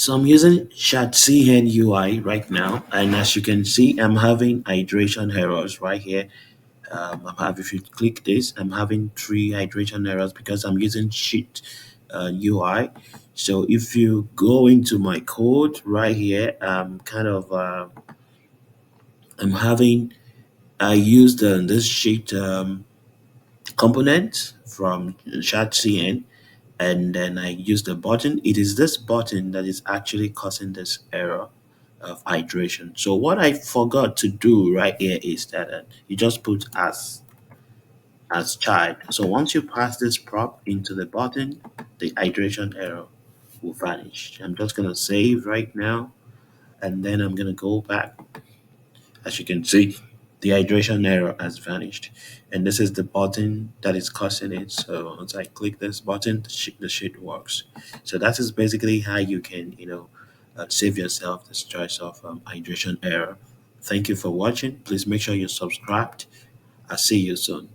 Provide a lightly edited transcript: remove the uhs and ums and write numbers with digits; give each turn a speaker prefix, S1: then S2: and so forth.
S1: So I'm using Shadcn-ui right now, and as you can see, I'm having hydration errors right here. If you click this, I'm having three hydration errors because I'm using Sheet UI. So if you go into my code right here, I'm having I used this sheet component from Shadcn, and then I use the button. It is this button that is actually causing this error of hydration. So what I forgot to do right here is that you just put as child. So once you pass this prop into the button, the hydration error will vanish. I'm just gonna save right now, and then I'm gonna go back. As you can see, the hydration error has vanished, and this is the button that is causing it. So once I click this button, the sheet works. So that is basically how you can save yourself this choice of hydration error. Thank you for watching. Please make sure you're subscribed. I'll see you soon.